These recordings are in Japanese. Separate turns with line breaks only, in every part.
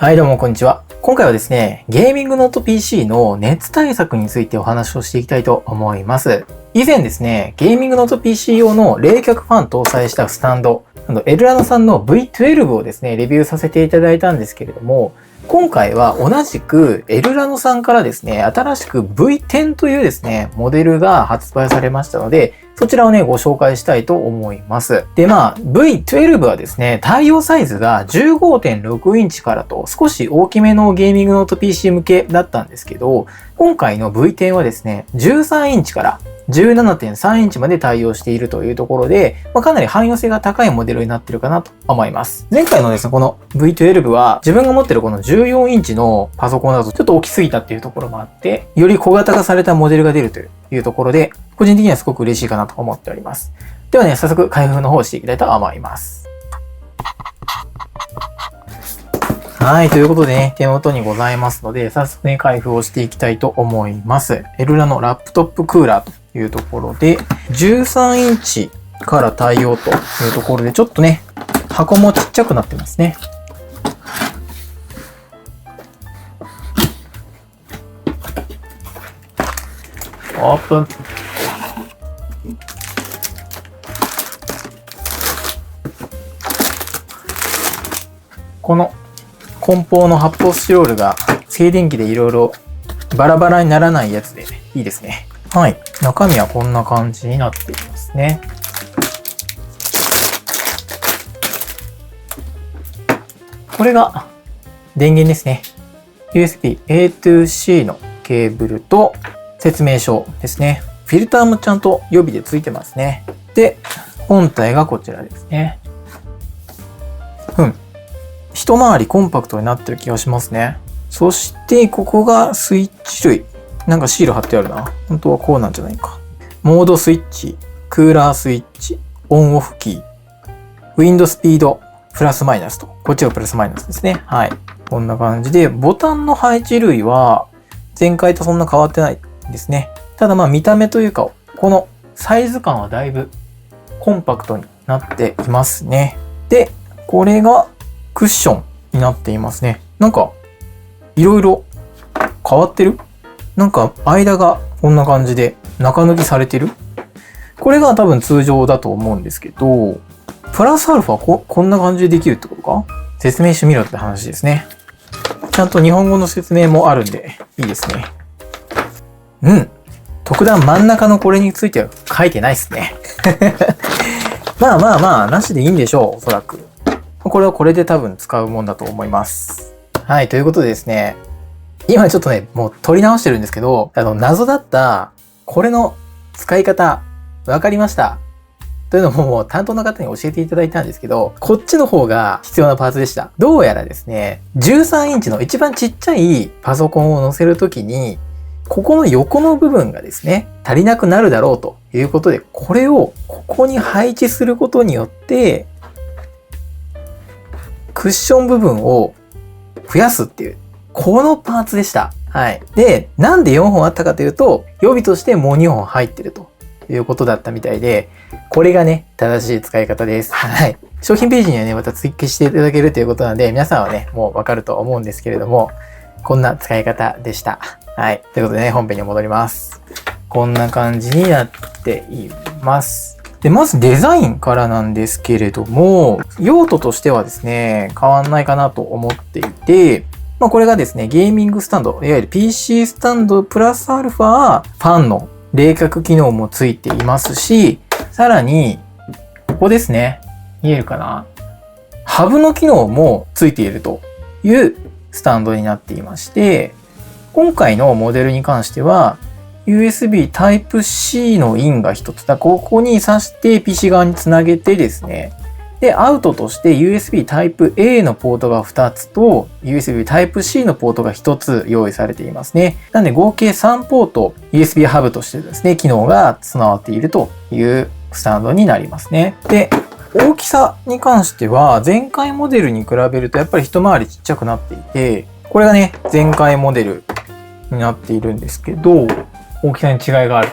はい、どうもこんにちは。今回はですね、ゲーミングノート PC の熱対策についてお話をしていきたいと思います。以前ですね、ゲーミングノート PC 用の冷却ファン搭載したスタンド、エルラノさんの V12 をですね、レビューさせていただいたんですけれども、今回は同じくエルラノさんからですね、新しく V10 というですね、モデルが発売されましたので、そちらをね、ご紹介したいと思います。で、V12 はですね、対応サイズが 15.6 インチからと少し大きめのゲーミングノート PC 向けだったんですけど、今回の V10 はですね、13インチから 17.3 インチまで対応しているというところで、かなり汎用性が高いモデルになっているかなと思います。前回のですね、この V12 は自分が持っているこの14インチのパソコンだとちょっと大きすぎたっていうところもあって、より小型化されたモデルが出るというところで、個人的にはすごく嬉しいかなと思っております。ではね、早速開封の方をしていきたいと思います。はい、ということでね、手元にございますので、早速ね、開封をしていきたいと思います。エルラのラップトップクーラーというところで、13インチから対応というところで、ちょっとね、箱もちっちゃくなってますね。オープン。この梱包の発泡スチロールが静電気でいろいろバラバラにならないやつでいいですね。はい。中身はこんな感じになっていますね。これが電源ですね。USB A to C のケーブルと説明書ですね。フィルターもちゃんと予備でついてますね。で、本体がこちらですね。一回りコンパクトになってる気がしますね。そして、ここがスイッチ類。なんかシール貼ってあるな。本当はこうなんじゃないか。モードスイッチ、クーラースイッチ、オンオフキー、ウィンドスピード、プラスマイナスと。こっちがプラスマイナスですね。はい。こんな感じで、ボタンの配置類は前回とそんな変わってないですね。ただ見た目というか、このサイズ感はだいぶコンパクトになっていますね。で、これがクッションになっていますね。なんか、いろいろ変わってる？なんか、間がこんな感じで中抜きされてる？これが多分通常だと思うんですけど、プラスアルファこんな感じでできるってことか？説明書見ろって話ですね。ちゃんと日本語の説明もあるんで、いいですね。特段真ん中のこれについては書いてないですね。なしでいいんでしょう、おそらく。これはこれで多分使うもんだと思います。はい、ということでですね、今ちょっとね、もう取り直してるんですけど、謎だった、これの使い方、わかりました。というのももう担当の方に教えていただいたんですけど、こっちの方が必要なパーツでした。どうやらですね、13インチの一番ちっちゃいパソコンを載せるときに、ここの横の部分がですね、足りなくなるだろうということで、これをここに配置することによって、クッション部分を増やすっていう、このパーツでした。はい。で、なんで4本あったかというと、予備としてもう2本入ってるということだったみたいで、これがね、正しい使い方です。はい。商品ページにはね、また追記していただけるということなので、皆さんはね、もうわかると思うんですけれども、こんな使い方でした。はい。ということでね、本編に戻ります。こんな感じになっています。で、まずデザインからなんですけれども、用途としてはですね、変わんないかなと思っていて、これがですね、ゲーミングスタンド、いわゆる PC スタンドプラスアルファ、ファンの冷却機能もついていますし、さらに、ここですね、見えるかな？ハブの機能もついているというスタンドになっていまして、今回のモデルに関しては、USB Type-C のインが一つだ。ここに挿して PC 側につなげてですね。で、アウトとして USB Type-A のポートが2つと USB Type-C のポートが1つ用意されていますね。なので合計3ポート USB ハブとしてですね、機能が備わっているというスタンドになりますね。で、大きさに関しては前回モデルに比べるとやっぱり一回りちっちゃくなっていて、これがね、前回モデルになっているんですけど、大きさに違いがある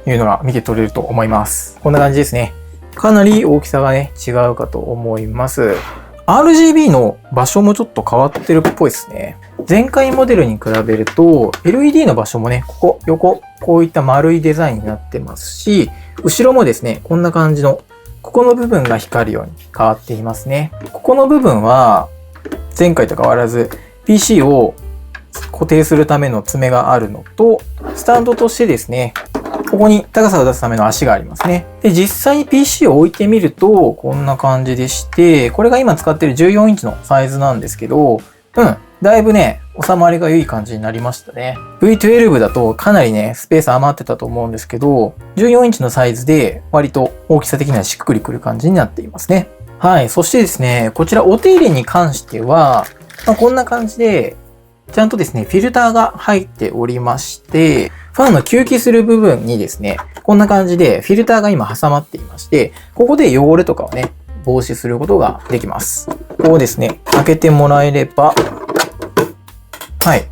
というのが見て取れると思います。こんな感じですね。かなり大きさがね、違うかと思います。RGB の場所もちょっと変わってるっぽいですね。前回モデルに比べると LED の場所もね、ここ横こういった丸いデザインになってますし、後ろもですね、こんな感じのここの部分が光るように変わっていますね。ここの部分は前回と変わらず PC を固定するための爪があるのと、スタンドとしてですね、ここに高さを出すための足がありますね。で、実際に PC を置いてみると、こんな感じでして、これが今使っている14インチのサイズなんですけど、だいぶね、収まりが良い感じになりましたね。V12 だとかなりね、スペース余ってたと思うんですけど、14インチのサイズで割と大きさ的にはしっくりくる感じになっていますね。はい。そしてですね、こちらお手入れに関しては、こんな感じで、ちゃんとですね、フィルターが入っておりまして、ファンの吸気する部分にですね、こんな感じでフィルターが今挟まっていまして、ここで汚れとかをね、防止することができます。ここをですね、開けてもらえれば、はい。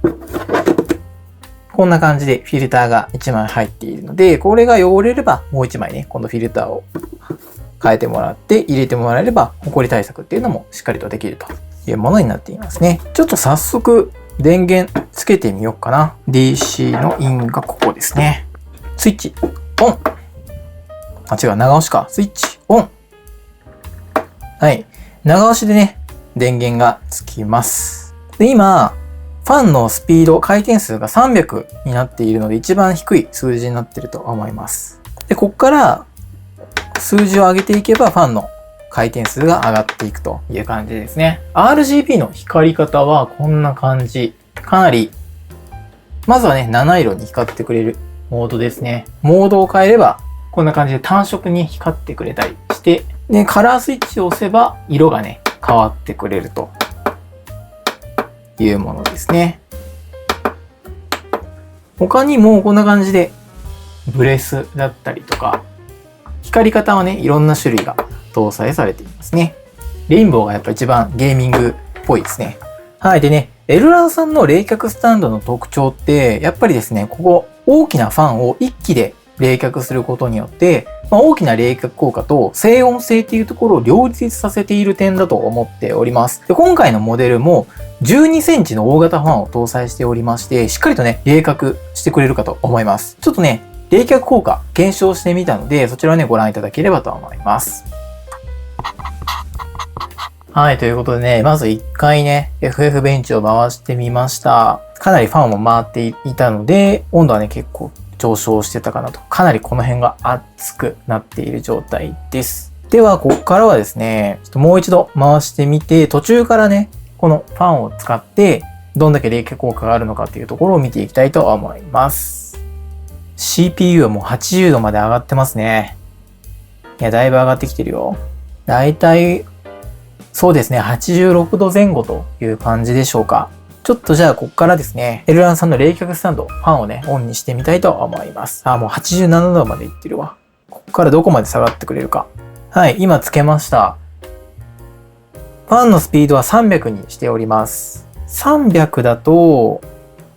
こんな感じでフィルターが1枚入っているので、これが汚れればもう1枚ね、このフィルターを変えてもらって入れてもらえれば、ホコリ対策っていうのもしっかりとできるというものになっていますね。ちょっと早速、電源つけてみようかな。DC のインがここですね。スイッチ、オン。あ、違う、長押しか。スイッチ、オン。はい。長押しでね、電源がつきます。で、今、ファンのスピード、回転数が300になっているので、一番低い数字になっていると思います。で、ここから数字を上げていけば、ファンの回転数が上がっていくという感じですね。RGB の光り方はこんな感じ。かなり、まずはね、七色に光ってくれるモードですね。モードを変えれば、こんな感じで単色に光ってくれたりして、で、カラースイッチを押せば、色がね、変わってくれるというものですね。他にもこんな感じで、ブレスだったりとか、光り方はね、いろんな種類が搭載されていますね。レインボーがやっぱ一番ゲーミングっぽいですね。はい。でね、エルラーさんの冷却スタンドの特徴って、やっぱりですね、ここ大きなファンを一気で冷却することによって、大きな冷却効果と静音性っていうところを両立させている点だと思っております。で、今回のモデルも12センチの大型ファンを搭載しておりまして、しっかりとね、冷却してくれるかと思います。ちょっとね、冷却効果検証してみたので、そちらをね、ご覧いただければと思います。はい、ということでね、まず1回ね、FF ベンチを回してみました。かなりファンも回っていたので、温度はね、結構上昇してたかなと。かなりこの辺が熱くなっている状態です。では、ここからはですね、ちょっともう一度回してみて、途中からね、このファンを使って、どんだけ冷却効果があるのかっていうところを見ていきたいと思います。CPU はもう80度まで上がってますね。いや、だいぶ上がってきてるよ。だいたい、そうですね、86度前後という感じでしょうか。ちょっとじゃあ、ここからですね、エルランさんの冷却スタンド、ファンをね、オンにしてみたいと思います。あ、もう87度までいってるわ。ここからどこまで下がってくれるか。はい、今つけました。ファンのスピードは300にしております。300だと、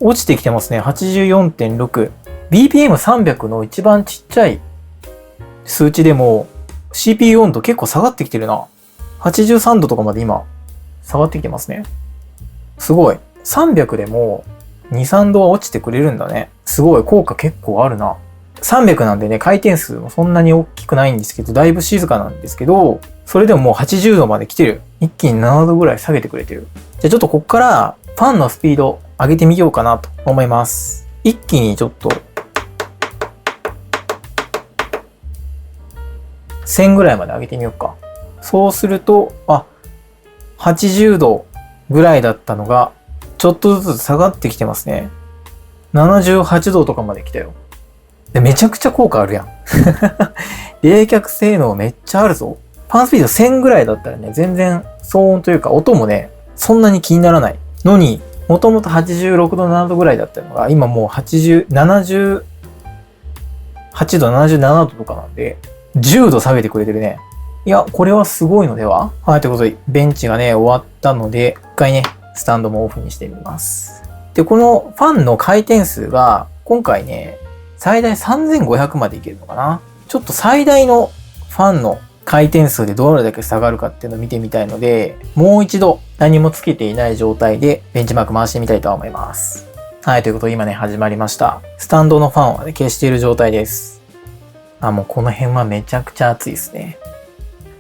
落ちてきてますね。84.6。BPM300 の一番ちっちゃい数値でも CPU 温度結構下がってきてるな。83度とかまで今下がってきてますね。すごい。300でも2、3度は落ちてくれるんだね。すごい。効果結構あるな。300なんでね、回転数もそんなに大きくないんですけど、だいぶ静かなんですけど、それでももう80度まで来てる。一気に7度ぐらい下げてくれてる。じゃあちょっとこっからファンのスピード上げてみようかなと思います。一気にちょっと1000ぐらいまで上げてみようか。そうすると、80度ぐらいだったのが、ちょっとずつ下がってきてますね。78度とかまで来たよ。で、めちゃくちゃ効果あるやん。冷却性能めっちゃあるぞ。ファンスピード1000ぐらいだったらね、全然騒音というか音もね、そんなに気にならないのに、もともと86度、7度ぐらいだったのが、今もう78度、77度とかなんで、10度下げてくれてるね。いや、これはすごいのでは？はい、ということで、ベンチがね、終わったので、一回ね、スタンドもオフにしてみます。で、このファンの回転数が、今回ね、最大3500までいけるのかな。ちょっと最大のファンの回転数でどれだけ下がるかっていうのを見てみたいので、もう一度何もつけていない状態でベンチマーク回してみたいと思います。はい、ということで今ね、始まりました。スタンドのファンはね、消している状態です。もうこの辺はめちゃくちゃ暑いですね。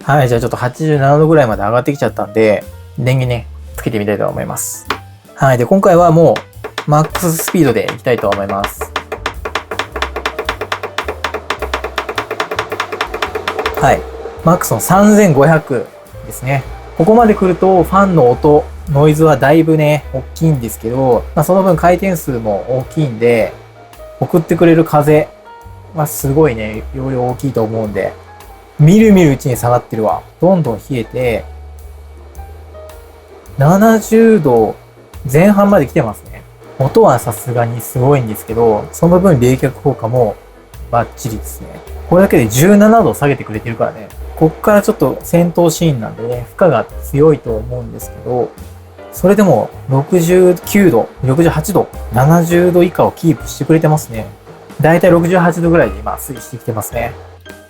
はい、じゃあちょっと87度ぐらいまで上がってきちゃったんで、電源ね、つけてみたいと思います。はい、で、今回はもう、マックススピードでいきたいと思います。はい。マックスの3500ですね。ここまで来るとファンの音、ノイズはだいぶね、大きいんですけど、その分回転数も大きいんで、送ってくれる風はすごいね、容量大きいと思うんで、みるみるうちに下がってるわ。どんどん冷えて、70度前半まで来てますね。音はさすがにすごいんですけど、その分冷却効果もバッチリですね。これだけで17度下げてくれてるからね。こっからちょっと戦闘シーンなんでね、負荷が強いと思うんですけど、それでも69度、68度、70度以下をキープしてくれてますね。だいたい68度ぐらいで今推移してきてますね。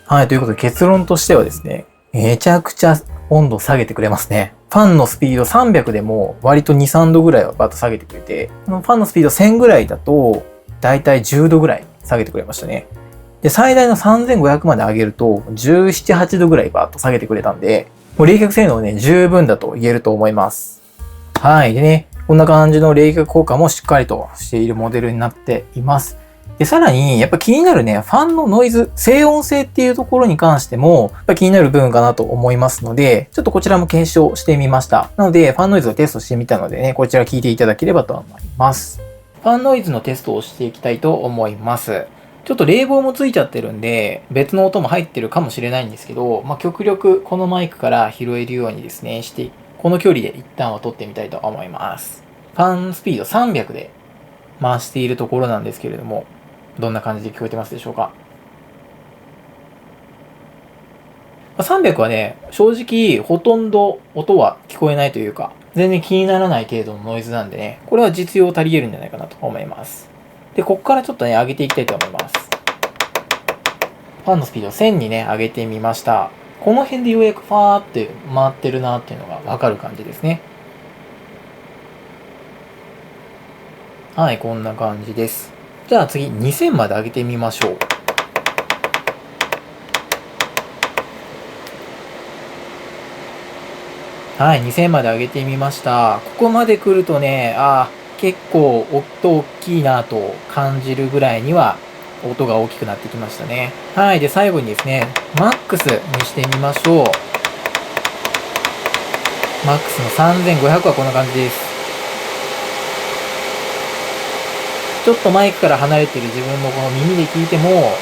はい、ということで結論としてはですね、めちゃくちゃ温度下げてくれますね。ファンのスピード300でも割と2、3度ぐらいはバッと下げてくれて、ファンのスピード1000ぐらいだと、だいたい10度ぐらい下げてくれましたね。で、最大の3500まで上げると、17、8度ぐらいバーッと下げてくれたんで、もう冷却性能ね、十分だと言えると思います。はい。でね、こんな感じの冷却効果もしっかりとしているモデルになっています。で、さらに、やっぱ気になるね、ファンのノイズ、静音性っていうところに関しても、やっぱ気になる部分かなと思いますので、ちょっとこちらも検証してみました。なので、ファンノイズをテストしてみたのでね、こちら聞いていただければと思います。ファンノイズのテストをしていきたいと思います。ちょっと冷房もついちゃってるんで、別の音も入ってるかもしれないんですけど、極力このマイクから拾えるようにですね、この距離で一旦は撮ってみたいと思います。ファンスピード300で回しているところなんですけれども、どんな感じで聞こえてますでしょうか。300はね、正直ほとんど音は聞こえないというか、全然気にならない程度のノイズなんでね、これは実用足り得るんじゃないかなと思います。で、ここからちょっとね、上げていきたいと思います。ファンのスピード1000にね、上げてみました。この辺でようやくファーって回ってるなっていうのがわかる感じですね。はい、こんな感じです。じゃあ次、2000まで上げてみましょう。はい、2000まで上げてみました。ここまで来るとね、結構音大きいなと感じるぐらいには音が大きくなってきましたね。はい。で、最後にですね、マックスにしてみましょう。マックスの3500はこんな感じです。ちょっとマイクから離れてる自分のこの耳で聞いても、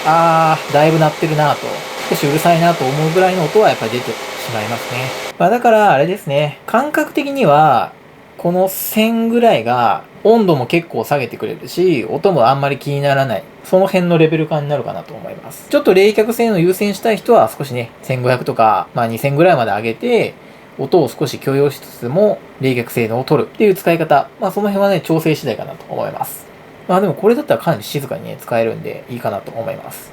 だいぶ鳴ってるなと、少しうるさいなと思うぐらいの音はやっぱり出てしまいますね。だからあれですね、感覚的には、この1000ぐらいが温度も結構下げてくれるし、音もあんまり気にならない。その辺のレベル感になるかなと思います。ちょっと冷却性能優先したい人は少しね、1500とか、2000ぐらいまで上げて、音を少し許容しつつも冷却性能を取るっていう使い方。その辺はね、調整次第かなと思います。でもこれだったらかなり静かにね、使えるんでいいかなと思います。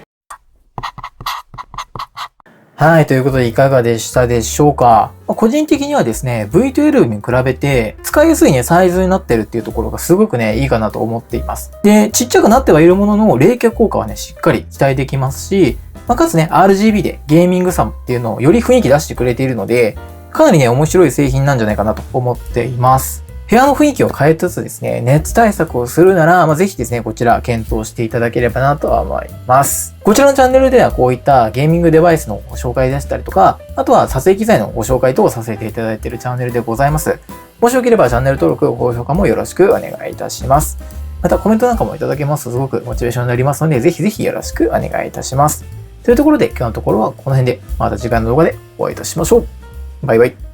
はい、ということでいかがでしたでしょうか。個人的にはですね、V12 に比べて使いやすいね、サイズになってるっていうところがすごくね、いいかなと思っています。で、ちっちゃくなってはいるものの、冷却効果はね、しっかり期待できますし、かつね、RGB でゲーミングさっていうのをより雰囲気出してくれているので、かなりね、面白い製品なんじゃないかなと思っています。部屋の雰囲気を変えつつですね、熱対策をするなら、ぜひですね、こちら検討していただければなとは思います。こちらのチャンネルではこういったゲーミングデバイスのご紹介でしたりとか、あとは撮影機材のご紹介等をさせていただいているチャンネルでございます。もしよければチャンネル登録、高評価もよろしくお願いいたします。またコメントなんかもいただけますとすごくモチベーションになりますので、ぜひぜひよろしくお願いいたします。というところで今日のところはこの辺で、また次回の動画でお会いいたしましょう。バイバイ。